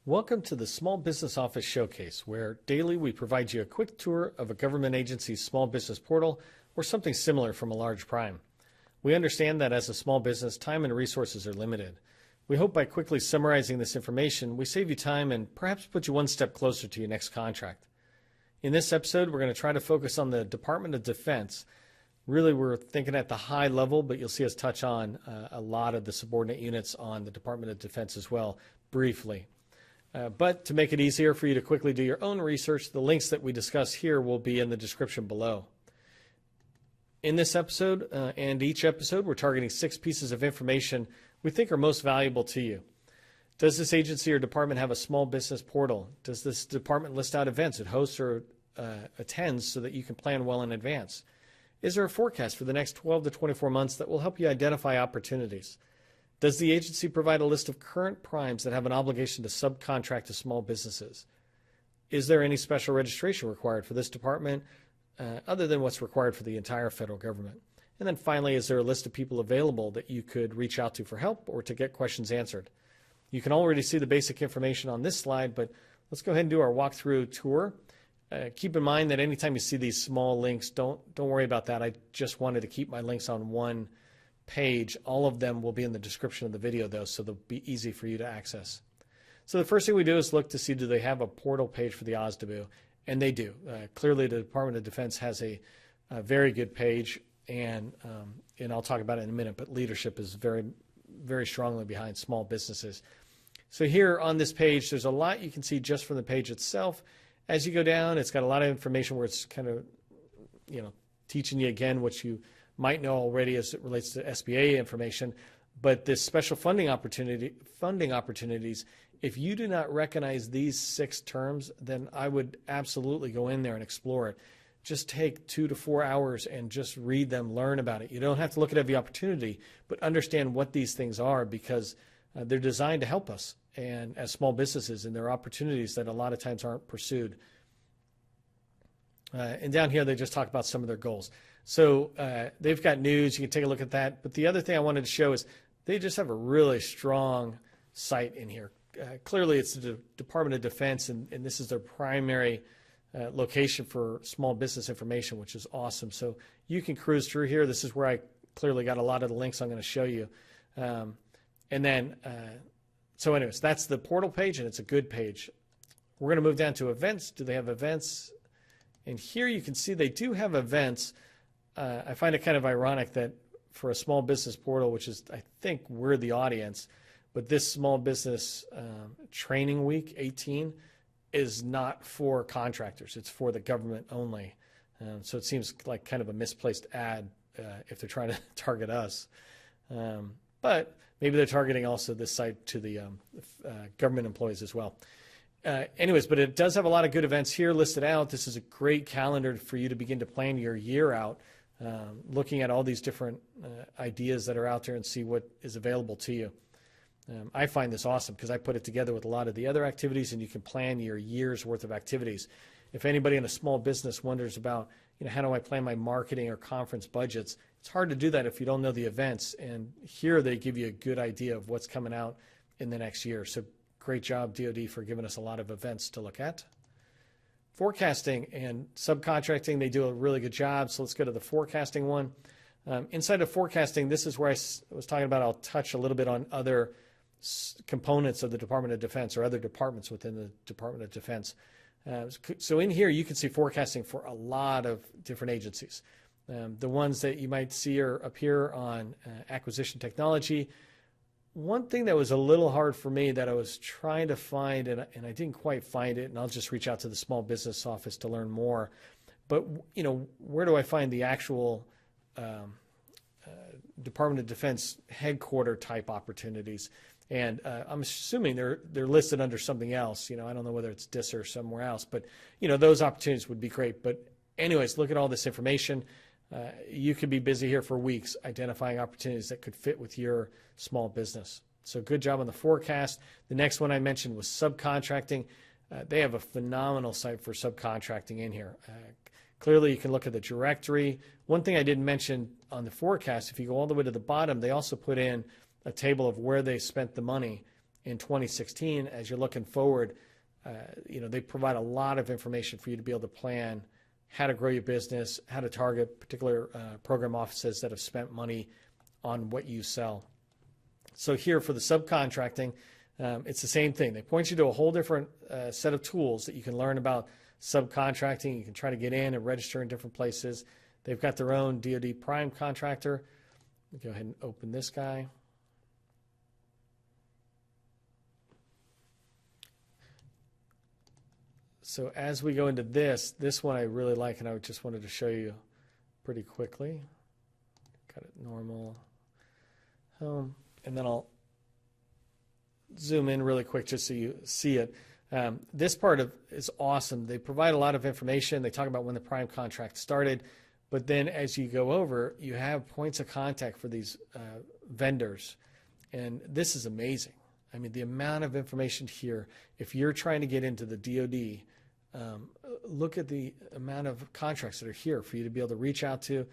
Welcome to the Small Business Office Showcase, where daily we provide you a quick tour of a government agency's small business portal or something similar from a large prime. We understand that as a small business, time and resources are limited. We hope by quickly summarizing this information, we save you time and perhaps put you one step closer to your next contract. In this episode, we're going to try to focus on the Department of Defense. Really, we're thinking at the high level, but you'll see us touch on a lot of the subordinate units on the Department of Defense as well, briefly. But to make it easier for you to quickly do your own research, the links that we discuss here will be in the description below. In this episode and each episode, we're targeting 6 pieces of information we think are most valuable to you. Does this agency or department have a small business portal? Does this department list out events it hosts or attends so that you can plan well in advance? Is there a forecast for the next 12 to 24 months that will help you identify opportunities? Does the agency provide a list of current primes that have an obligation to subcontract to small businesses? Is there any special registration required for this department other than what's required for the entire federal government? And then finally, is there a list of people available that you could reach out to for help or to get questions answered? You can already see the basic information on this slide, but let's go ahead and do our walkthrough tour. Keep in mind that anytime you see these small links, don't worry about that. I just wanted to keep my links on one page. All of them will be in the description of the video though, so they'll be easy for you to access. So the first thing we do is look to see, do they have a portal page for the OSBP? And they do. Clearly the Department of Defense has a very good page, and I'll talk about it in a minute, but leadership is very, very strongly behind small businesses. So here on this page, there's a lot you can see just from the page itself. As you go down, it's got a lot of information where it's kind of, teaching you again what you might know already as it relates to SBA information, but this special funding opportunities, if you do not recognize these 6 terms, then I would absolutely go in there and explore it. Just take 2 to 4 hours and just read them, learn about it. You don't have to look at every opportunity, but understand what these things are, because they're designed to help us and as small businesses, and there are opportunities that a lot of times aren't pursued. And down here, they just talk about some of their goals. So they've got news. You can take a look at that. But the other thing I wanted to show is they just have a really strong site in here. Clearly, it's the Department of Defense, and this is their primary location for small business information, which is awesome. So you can cruise through here. This is where I clearly got a lot of the links I'm going to show you. So anyways, that's the portal page, and it's a good page. We're going to move down to events. Do they have events? And here you can see they do have events. I find it kind of ironic that for a small business portal, which is, I think we're the audience, but this small business training week 18 is not for contractors. It's for the government only. So it seems like kind of a misplaced ad if they're trying to target us. But maybe they're targeting also this site to the government employees as well. Anyways, but it does have a lot of good events here listed out. This is a great calendar for you to begin to plan your year out, looking at all these different ideas that are out there and see what is available to you. I find this awesome because I put it together with a lot of the other activities, and you can plan your year's worth of activities. If anybody in a small business wonders about, how do I plan my marketing or conference budgets, it's hard to do that if you don't know the events. And here they give you a good idea of what's coming out in the next year. So great job, DoD, for giving us a lot of events to look at. Forecasting and subcontracting, they do a really good job. So let's go to the forecasting one. Inside of forecasting, this is where I was talking about. I'll touch a little bit on other components of the Department of Defense or other departments within the Department of Defense. So in here, you can see forecasting for a lot of different agencies. The ones that you might see are up here on acquisition technology. One thing that was a little hard for me that I was trying to find, and I didn't quite find it, and I'll just reach out to the small business office to learn more. But, where do I find the actual Department of Defense headquarter type opportunities? And I'm assuming they're listed under something else. I don't know whether it's DIS or somewhere else, but, those opportunities would be great. But anyways, look at all this information. You could be busy here for weeks identifying opportunities that could fit with your small business. So good job on the forecast. The next one I mentioned was subcontracting. They have a phenomenal site for subcontracting in here. Clearly, you can look at the directory. One thing I didn't mention on the forecast, if you go all the way to the bottom, they also put in a table of where they spent the money in 2016. As you're looking forward, they provide a lot of information for you to be able to plan how to grow your business, how to target particular program offices that have spent money on what you sell. So here for the subcontracting, it's the same thing. They point you to a whole different set of tools that you can learn about subcontracting. You can try to get in and register in different places. They've got their own DoD prime contractor. Let me go ahead and open this guy. So as we go into this one I really like, and I just wanted to show you pretty quickly. Got it normal, home, and then I'll zoom in really quick just so you see it. This part is awesome. They provide a lot of information. They talk about when the prime contract started, but then as you go over, you have points of contact for these vendors, and this is amazing. I mean, the amount of information here, if you're trying to get into the DoD, look at the amount of contracts that are here for you to be able to reach out to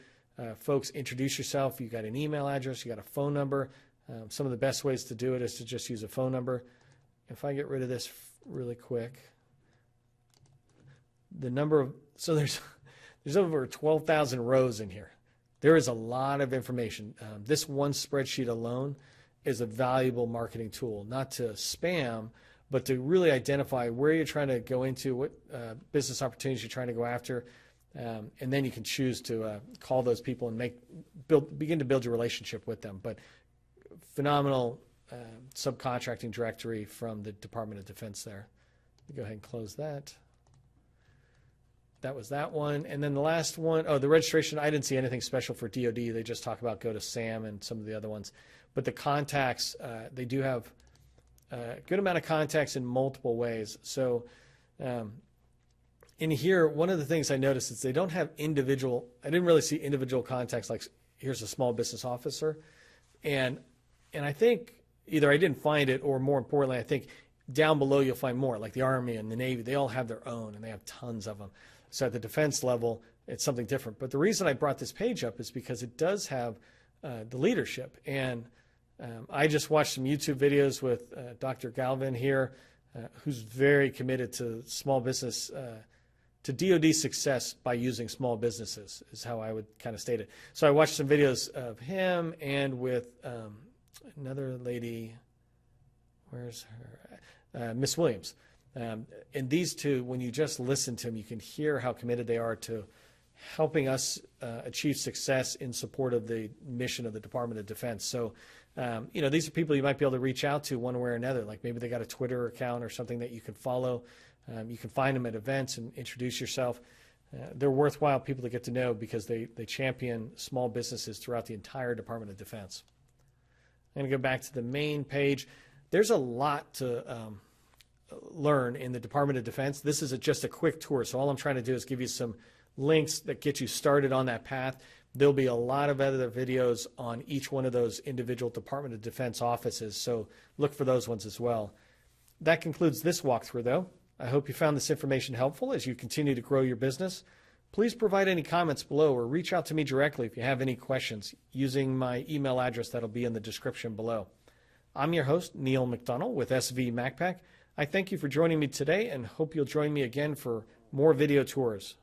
folks, introduce yourself. You got an email address, you got a phone number. Some of the best ways to do it is to just use a phone number. If I get rid of this really quick, the number of, so there's over 12,000 rows in here. There is a lot of information. This one spreadsheet alone is a valuable marketing tool, not to spam, but to really identify where you're trying to go into, what business opportunities you're trying to go after, and then you can choose to call those people and begin to build your relationship with them. But phenomenal subcontracting directory from the Department of Defense there. Go ahead and close that. That was that one. And then the last one, the registration, I didn't see anything special for DoD. They just talk about go to SAM and some of the other ones. But the contacts, they do have a good amount of contacts in multiple ways. So in here, one of the things I noticed is they don't have I didn't really see individual contacts like here's a small business officer. And I think either I didn't find it, or more importantly, I think down below you'll find more, like the Army and the Navy. They all have their own, and they have tons of them. So at the defense level, it's something different. But the reason I brought this page up is because it does have the leadership. And I just watched some YouTube videos with Dr. Galvin here, who's very committed to small business, to DoD success by using small businesses, is how I would kind of state it. So I watched some videos of him and with another lady, where's her? Miss Williams. And these two, when you just listen to them, you can hear how committed they are to helping us achieve success in support of the mission of the Department of Defense. So, these are people you might be able to reach out to one way or another. Like maybe they got a Twitter account or something that you can follow. You can find them at events and introduce yourself. They're worthwhile people to get to know because they champion small businesses throughout the entire Department of Defense. I'm going to go back to the main page. There's a lot to learn in the Department of Defense. This is just a quick tour, so all I'm trying to do is give you some links that get you started on that path. There'll be a lot of other videos on each one of those individual Department of Defense offices, so look for those ones as well. That concludes this walkthrough, though. I hope you found this information helpful as you continue to grow your business. Please provide any comments below or reach out to me directly if you have any questions using my email address that'll be in the description below. I'm your host, Neil McDonnell with SV MacPack. I thank you for joining me today and hope you'll join me again for more video tours.